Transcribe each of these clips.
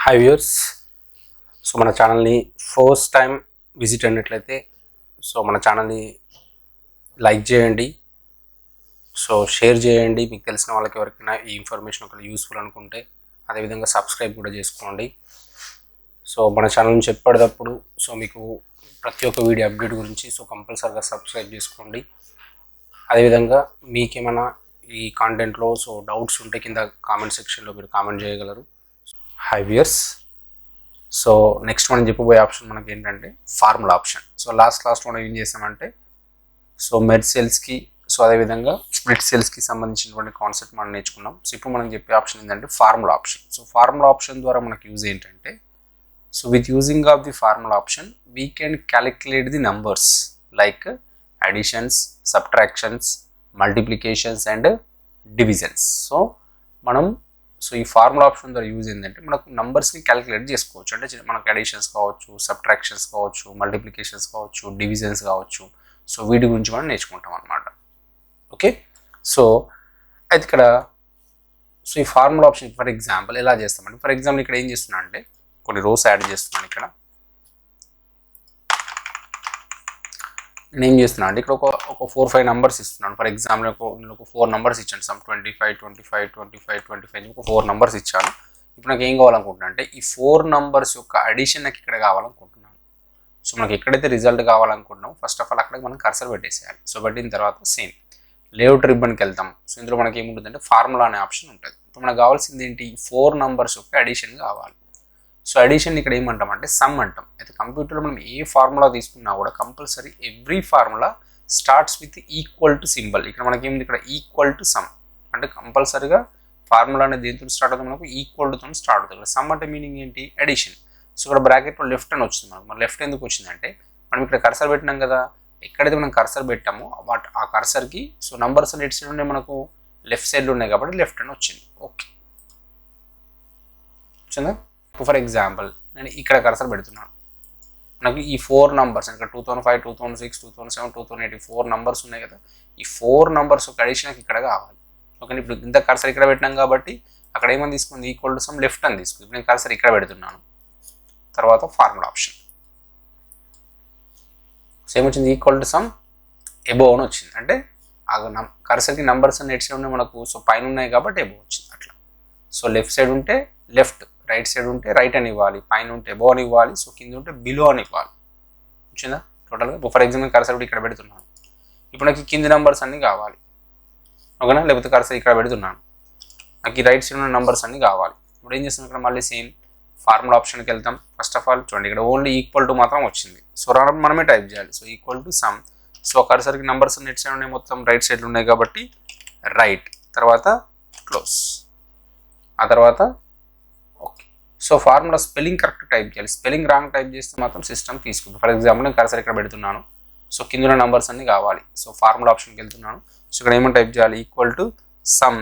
Hi viewers. So మన ఛానల్ని first time visit అయినట్లయితే మన ఛానల్ని లైక్ చేయండి, షేర్ చేయండి. మీకు తెలిసిన వాళ్ళకి ఎవరికైనా ఈ ఇన్ఫర్మేషన్ ఒకవేళ యూస్ఫుల్ అనుకుంటే అదేవిధంగా సబ్స్క్రైబ్ కూడా చేసుకోండి. మన ఛానల్ నుంచి ఎప్పటికప్పుడు మీకు ప్రతి ఒక్క వీడియో అప్డేట్ గురించి కంపల్సరీగా సబ్స్క్రైబ్ చేసుకోండి. అదేవిధంగా మీకేమైనా ఈ కాంటెంట్లో డౌట్స్ ఉంటే కింద కామెంట్ సెక్షన్లో మీరు కామెంట్ చేయగలరు. High viewers. నెక్స్ట్ మనం చెప్పబోయే ఆప్షన్ మనకి ఏంటంటే ఫార్ములా ఆప్షన్. లాస్ట్ మనం ఏం చేసామంటే మెర్జ్ సెల్స్కి అదేవిధంగా స్ప్లిట్ సెల్స్కి సంబంధించినటువంటి కాన్సెప్ట్ మనం నేర్చుకున్నాం. ఇప్పుడు మనం చెప్పే ఆప్షన్ ఏంటంటే ఫార్ములా ఆప్షన్. ఫార్ములా ఆప్షన్ ద్వారా మనకు యూజ్ ఏంటంటే with using of the formula option we can calculate the numbers like additions, subtractions, multiplications and divisions. మనం ఈ ఫార్ములా ఆప్షన్ ద్వారా యూజ్ ఏంటంటే మనకు నంబర్స్ని క్యాలిక్యులేట్ చేసుకోవచ్చు. అంటే మనకు అడిషన్స్ కావచ్చు, సబ్ట్రాక్షన్స్ కావచ్చు, మల్టిప్లికేషన్స్ కావచ్చు, డివిజన్స్ కావచ్చు. వీటి గురించి మనం నేర్చుకుంటాం అన్నమాట. ఓకే. అయితే ఇక్కడ ఈ ఫార్ములా ఆప్షన్ ఫర్ ఎగ్జాంపుల్ ఎలా చేస్తామంటే ఫర్ ఎగ్జాంపుల్ ఇక్కడ ఏం చేస్తున్నా అంటే కొన్ని రోస్ యాడ్ చేస్తున్నాను. ఇక్కడ నేను ఏం చేస్తున్నాను అంటే ఇక్కడ ఒక 4-5 నెంబర్స్ ఇస్తున్నాను. ఫర్ ఎగ్జాంపుల్ ఒక 4 నెంబర్స్ ఇచ్చాను. 25, 25, 25, 25 ఒక 4 నెంబర్స్ ఇచ్చాను. ఇప్పుడు నాకు ఏం కావాలనుకుంటున్నాను అంటే ఈ 4 నెంబర్స్ యొక్క అడిషన్ నాకు ఇక్కడ కావాలనుకుంటున్నాను. మనకి ఎక్కడైతే రిజల్ట్ కావాలనుకుంటున్నాం ఫస్ట్ ఆఫ్ ఆల్ అక్కడికి మనం కర్సర్ పెట్టేసేయాలి. పెట్టిన తర్వాత సేమ్ లేఅవుట్ రిబ్బన్కి వెళ్తాం. ఇందులో మనకి ఏముంటుందంటే ఫార్ములా అనే ఆప్షన్ ఉంటుంది. ఇప్పుడు మనకు కావాల్సింది ఏంటి, 4 నెంబర్స్ యొక్క అడిషన్ కావాలి. అడిషన్ ఇక్కడ ఏమంటామంటే సమ్ అంటాం. అయితే కంప్యూటర్లో మనం ఏ ఫార్ములా తీసుకున్నా కూడా compulsory every formula starts with equal to symbol. ఇక్కడ మనకి ఏముంది, ఇక్కడ ఈక్వల్ టు సమ్ అంటే కంపల్సరీగా ఫార్ములా అనేది దేంతో స్టార్ట్ అవుతుంది, మనకు ఈక్వల్ టుతో స్టార్ట్ అవుతుంది. సమ్ అంటే మీనింగ్ ఏంటి, అడిషన్. ఇక్కడ బ్రాకెట్లో లెఫ్ట్ అని వచ్చింది మనకు. మన లెఫ్ట్ ఎందుకు వచ్చిందంటే మనం ఇక్కడ కర్సర్ పెట్టినాం కదా, ఎక్కడైతే మనం కర్సర్ పెట్టామో ఆ కర్సర్కి నంబర్స్ ఎటు సైడ్ ఉన్నాయి, మనకు లెఫ్ట్ సైడ్లో ఉన్నాయి కాబట్టి లెఫ్ట్ అని వచ్చింది. ఓకే వచ్చిందా. ఫర్ ఎగ్జాంపుల్ నేను ఇక్కడ కర్సర్ పెడుతున్నాను. నాకు ఈ 4 నంబర్స్ ఇక్కడ 2005, 2006, 2007, 2008 4 నంబర్స్ ఉన్నాయి కదా, ఈ 4 నంబర్స్ ఒక అడిషన్ ఇక్కడ కావాలి. ఓకే. ఇప్పుడు ఇంత కర్సర్ ఇక్కడ పెట్టినాం కాబట్టి అక్కడ ఏమని తీసుకుంది, ఈక్వల్ టు సమ్ లెఫ్ట్ అని తీసుకుంది. ఇప్పుడు నేను కర్సర్ ఇక్కడ పెడుతున్నాను. తర్వాత ఫార్ములా ఆప్షన్ సేమ్ వచ్చింది, ఈక్వల్ టు సమ్ ఎబోవ్ అని వచ్చింది. అంటే ఆ కర్సర్కి నంబర్స్ అన్ని ఎటు సైడ్ ఉన్నాయి మనకు, పైన ఉన్నాయి కాబట్టి ఎబోవ్ వచ్చింది అట్లా. లెఫ్ట్ సైడ్ ఉంటే లెఫ్ట్, రైట్ సైడ్ ఉంటే రైట్ అని ఇవ్వాలి, పైన ఉంటే ఎబో అని ఇవ్వాలి, కింద ఉంటే బిలో అని ఇవ్వాలి. వచ్చిందా టోటల్గా. ఫర్ ఎగ్జాంపుల్ కర్సర్ ఇక్కడ పెడుతున్నాను. ఇప్పుడు నాకు కింది నెంబర్స్ అన్నీ కావాలి. ఓకేనా. లేకపోతే కర్సర్ ఇక్కడ పెడుతున్నాను, నాకు ఈ రైట్ సైడ్ ఉన్న నెంబర్స్ అన్నీ కావాలి. ఇప్పుడు ఏం చేస్తున్నాం, ఇక్కడ మళ్ళీ సేమ్ ఫార్ములా ఆప్షన్కి వెళ్తాం. ఫస్ట్ ఆఫ్ ఆల్ చూడండి ఇక్కడ ఓన్లీ ఈక్వల్ టు మాత్రం వచ్చింది. మనమే టైప్ చేయాలి. Equal to sum. కర్సర్కి నెంబర్స్ నెట్ సైడ్ ఉన్నాయి, మొత్తం రైట్ సైడ్లో ఉన్నాయి కాబట్టి రైట్, తర్వాత క్లోజ్, ఆ తర్వాత okay. Formula spelling correct type చేయాలి. స్పెల్లింగ్ రాంగ్ టైప్ చేస్తే మాత్రం సిస్టమ్ తీసుకుంటుంది. ఫర్ ఎగ్జాంపుల్ నేను కర్సర్ ఇక్కడ పెడుతున్నాను. కింద ఉన్న నెంబర్స్ అన్ని కావాలి. ఫార్ములా ఆప్షన్కి వెళ్తున్నాను. ఇక్కడ ఏమని టైప్ చేయాలి, ఈక్వల్ టు సమ్.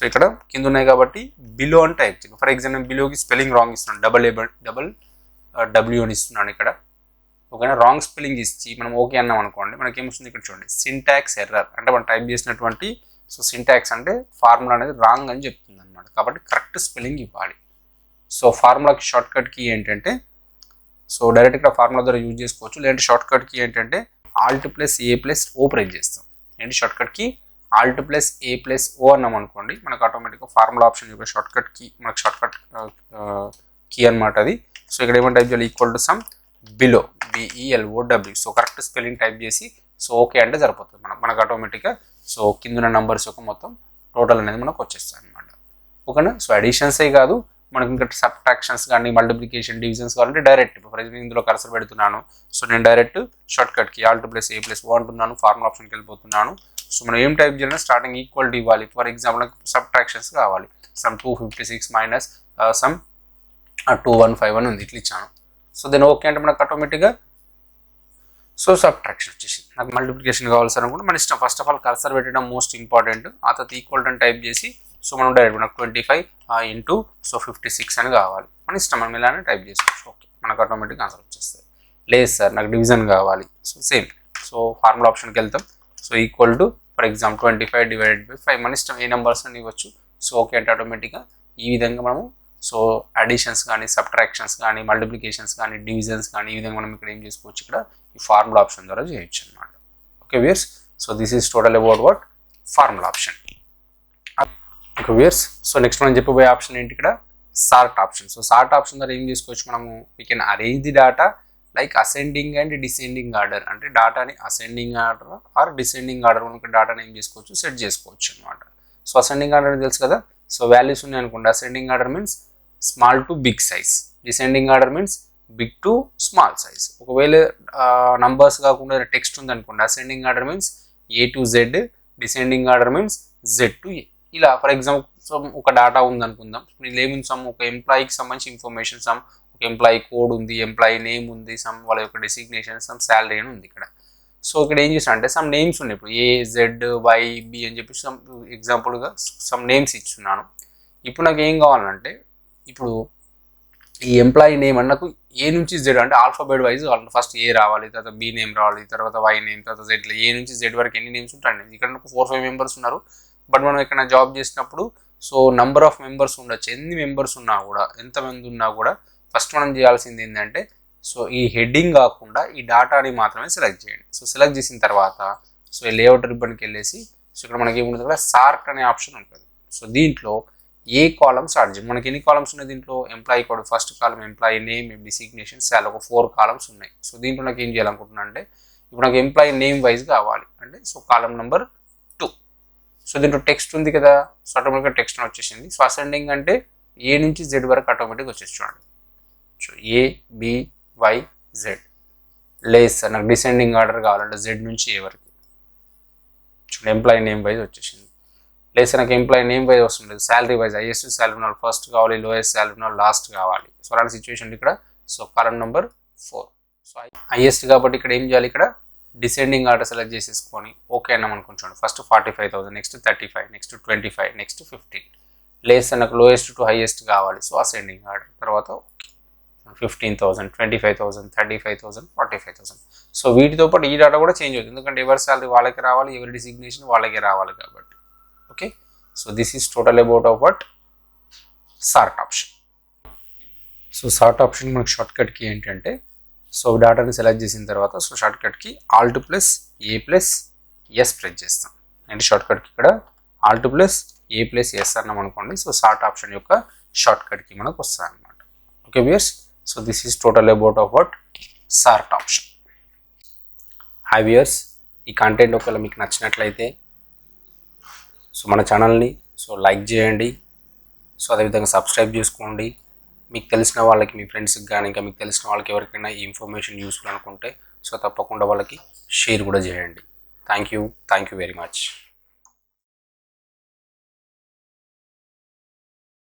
ఇక్కడ కింద ఉన్నాయి కాబట్టి బిలో అని టైప్ చేయాలి. ఫర్ ఎగ్జాంపుల్ నేను బిలోకి స్పెల్లింగ్ రాంగ్ ఇస్తున్నాను, డబల్ డబ్ల్యూ అని ఇస్తున్నాను ఇక్కడ. ఓకేనా. రాంగ్ స్పెల్లింగ్ ఇచ్చి మనం ఓకే అన్నాం అనుకోండి, మనకి ఏమొస్తుంది ఇక్కడ చూడండి, సింటాక్స్ ఎర్రర్. అంటే మనం టైప్ చేసినటువంటి సింటాక్స్ అంటే ఫార్ములా అనేది రాంగ్ అని చెప్తుంది అనమాట. కాబట్టి కరెక్ట్ స్పెల్లింగ్ ఇవ్వాలి. ఫార్ములాకి షార్ట్ కట్ కీ ఏంటంటే డైరెక్ట్ ఇక్కడ ఫార్ములా ద్వారా యూజ్ చేసుకోవచ్చు. లేదంటే షార్ట్ కట్ కీ ఏంటంటే Alt+A+O ప్రెస్ చేస్తాం. ఏంటి షార్ట్ కట్ కీ Alt+A+O అన్నాం అనుకోండి, మనకు ఆటోమేటిక్గా ఫార్ములా ఆప్షన్ యొక్క షార్ట్ కట్ కీ, మనకు షార్ట్ కట్ కీ అనమాట అది. ఇక్కడ ఏమైనా టైప్ చేయాలి, equal to some below, BELOW. Correct spelling type చేసి ఓకే అంటే సరిపోతుంది. మనకు ఆటోమేటిక్గా కింద ఉన్న నంబర్స్ యొక్క మొత్తం టోటల్ అనేది మనకు వచ్చేస్తుంది అనమాట. ఓకేనా. అడిషన్సే కాదు, మనకి ఇంకా సబ్ట్రాక్షన్స్ కానీ, మల్టిప్లికేషన్, డివిజన్స్ కావాలంటే డైరెక్ట్ ఫర్ ఎగ్జాంపుల్ ఇందులో కర్సర్ పెడుతున్నాను. నేను డైరెక్ట్ షార్ట్ కట్కి Alt+A+O అంటున్నాను, ఫార్ములా ఆప్షన్కి వెళ్ళిపోతున్నాను. మనం ఏం టైప్ చేయాలంటే స్టార్టింగ్ ఈక్వల్ టు ఇవ్వాలి. ఫర్ ఎగ్జాంపుల్ నాకు సబ్ట్రాక్షన్స్ కావాలి. సమ్ 256 మైనస్ సమ్ 2151 ఉంది, ఇట్లా ఇచ్చాను. దెన్ ఓకే అంటే మనకు ఆటోమేటిక్గా సబ్ట్రాక్షన్ వచ్చేసింది. నాకు మల్టిప్లికేషన్ కావాల్సి అనుకుంటే మన ఇష్టం. ఫస్ట్ ఆఫ్ ఆల్ కర్సర్ పెట్టడం మోస్ట్ ఇంపార్టెంట్. ఆ తర్వాత ఈక్వల్ టు టైప్ చేసి మనం డైరెక్ట్ మనకు 25 ఇంటూ 56 అని కావాలి, మన ఇష్టం, మనం ఇలానే టైప్ చేసుకోవచ్చు. ఓకే, మనకు ఆటోమేటిక్గా ఆన్సర్ వచ్చేస్తుంది. లేదు సార్ నాకు డివిజన్ కావాలి, సేమ్. ఫార్ములా ఆప్షన్కి వెళ్తాం. Equal to for example 25 divided by 5 మన ఇష్టం, ఏ నెంబర్స్ అని ఇవ్వచ్చు. ఓకే అంటే ఆటోమేటిక్గా ఈ విధంగా మనము సో అడిషన్స్ కానీ సబ్ట్రాక్షన్స్ కానీ మల్టిప్లికేషన్స్ కానీ డివిజన్స్ కానీ ఈ విధంగా మనం ఇక్కడ ఏం చేసుకోవచ్చు, ఇక్కడ ఈ ఫార్ములా ఆప్షన్ ద్వారా చేయొచ్చు అనమాట. Okay viewers, so this is total about what formula option. Okay viewers, so next మనం చెప్పబోయే ఆప్షన్ ఏంటి, ఇక్కడ sort option. So sort option ద్వారా ఏం చేసుకోవచ్చు మనము, we can arrange the data like ascending and descending order. అంటే డాటాని ascending order or descending order మనకి డాటాని ఏం చేసుకోవచ్చు, సెట్ చేసుకోవచ్చు అనమాట. సో అసెండింగ్ ఆర్డర్ తెలుసు కదా, సో వాల్యూస్ ఉన్నాయి అనుకోండి, ascending order means small to big size, descending order means big to small size. ఒకవేళ నంబర్స్ కాకుండా టెక్స్ట్ ఉంది అనుకోండి, ascending order means A to Z, descending order means Z to A. ఇలా for example ఒక data ఉంది అనుకుందాం, ఏముంది some ఒక ఎంప్లాయీకి సంబంధించి ఇన్ఫర్మేషన్, సమ్ ఒక ఎంప్లాయీ కోడ్ ఉంది, ఎంప్లాయీ నేమ్ ఉంది, సమ్ వాళ్ళ యొక్క డెసిగ్నేషన్, సమ్ శాలరీ అని ఉంది ఇక్కడ. సో ఇక్కడ ఏం చేస్తా అంటే సమ్ నేమ్స్ ఉన్నాయి, ఇప్పుడు ఏ జెడ్ వై బి అని చెప్పి సమ్ ఎగ్జాంపుల్గా సమ్ నేమ్స్ ఇచ్చున్నాను. ఇప్పుడు నాకు ఏం కావాలంటే, ఇప్పుడు ఈ ఎంప్లాయీ నేమ్ అని నాకు ఏ నుంచి జెడ్ అంటే ఆల్ఫాబెట్ వైజ్ కావాలి. ఫస్ట్ ఏ రావాలి, తర్వాత బి నేమ్ రావాలి, తర్వాత వై నేమ్, తర్వాత జెడ్, ఏ నుంచి జెడ్ వరకు ఎన్ని నేమ్స్ ఉంటాయండి. ఇక్కడ నాకు 4-5 మెంబర్స్ ఉన్నారు. బట్ మనం ఇక్కడ జాబ్ చేసినప్పుడు సో నంబర్ ఆఫ్ మెంబర్స్ ఉండొచ్చు, ఎన్ని మెంబర్స్ ఉన్నా కూడా, ఎంతమంది ఉన్నా కూడా ఫస్ట్ మనం చేయాల్సింది ఏంటంటే, సో ఈ హెడ్డింగ్ కాకుండా ఈ డాటాని మాత్రమే సెలెక్ట్ చేయండి. సో సెలెక్ట్ చేసిన తర్వాత సో ఈ లేఅవుట్ రిబ్బన్కి వెళ్ళేసి సో ఇక్కడ మనకి ఏముంటుంది కూడా సార్ట్ అనే ఆప్షన్ ఉంటుంది. సో దీంట్లో ఏ కాలమ్ స్టార్ట్ చేయండి. మనకి ఎన్ని కాలమ్స్ ఉన్నాయి దీంట్లో, employee code first column, employee name, designation, salary, ఒక 4 కాలమ్స్ ఉన్నాయి. సో దీంట్లో నాకు ఏం చేయాలనుకుంటున్నా అంటే, ఇప్పుడు నాకు ఎంప్లాయీ నేమ్ వైజ్ కావాలి అంటే సో కాలమ్ నెంబర్ 2. సో దీంట్లో టెక్స్ట్ ఉంది కదా, సో ఆటోమేటిక్గా టెక్స్ట్ అని వచ్చేసింది. సో అసెండింగ్ అంటే ఏ నుంచి జెడ్ వరకు ఆటోమేటిక్గా వచ్చేసి చూడండి. So A B Y Z. లేస్ నాకు డిసెండింగ్ ఆర్డర్ కావాలంటే జెడ్ నుంచి ఏ వరకు చూడండి, ఎంప్లాయీ నేమ్ వైజ్ వచ్చేసింది. లేస్ నాకు ఎంప్లాయీ నేమ్ వైజ్ వస్తుంది, శాలరీ వైజ్ హైయెస్ట్ శాలరీ ఉన్న ఫస్ట్ కావాలి, లోయెస్ట్ శాలరీ ఉన్న లాస్ట్ కావాలి. సో అలాంటి సిచ్యువేషన్ ఇక్కడ so column number 4. So highest కాబట్టి ఇక్కడ ఏం చేయాలి, ఇక్కడ డిసెండింగ్ ఆర్డర్ సెలెక్ట్ చేసేసుకొని ఓకే అన్నాం అనుకుంటాను. First 45,000, next 35, next 25, next 15. Lay's నాకు లోయెస్ట్ టు హైయెస్ట్ కావాలి, సో అసెండింగ్ ఆర్డర్, తర్వాత 15,000, 25,000, 35,000, 45,000. సో వీటితో పాటు ఈ డాటా కూడా చేంజ్ అవుతుంది, ఎందుకంటే ఎవరి శాలరీ వాళ్ళకి రావాలి, ఎవరి డిసిగ్నేషన్ వాళ్ళకే రావాలి కాబట్టి. Okay, so this is total about of what sort option. So sort option మనకు షార్ట్ కట్కి ఏంటంటే, సో డాటాని సెలెక్ట్ చేసిన తర్వాత సో షార్ట్ కట్కి Alt + A + S ప్రెస్ చేస్తాం. అంటే షార్ట్ కట్కి ఇక్కడ Alt + A + S అన్నాం అనుకోండి, సో సార్ట్ ఆప్షన్ యొక్క షార్ట్ కట్కి మనకు వస్తుంది అనమాట. Okay viewers, so this is total about of what sort option. Hi viewers, ఈ కంటెంట్ ఒకవేళ మీకు నచ్చినట్లయితే సో మన ఛానల్ని సో లైక్ చేయండి, సో అదేవిధంగా సబ్స్క్రైబ్ చేసుకోండి. మీకు తెలిసిన వాళ్ళకి, మీ ఫ్రెండ్స్కి కానీ ఇంకా మీకు తెలిసిన వాళ్ళకి ఎవరికైనా ఈ ఇన్ఫర్మేషన్ యూస్ఫుల్ అనుకుంటే సో తప్పకుండా వాళ్ళకి షేర్ కూడా చేయండి. Thank you very much.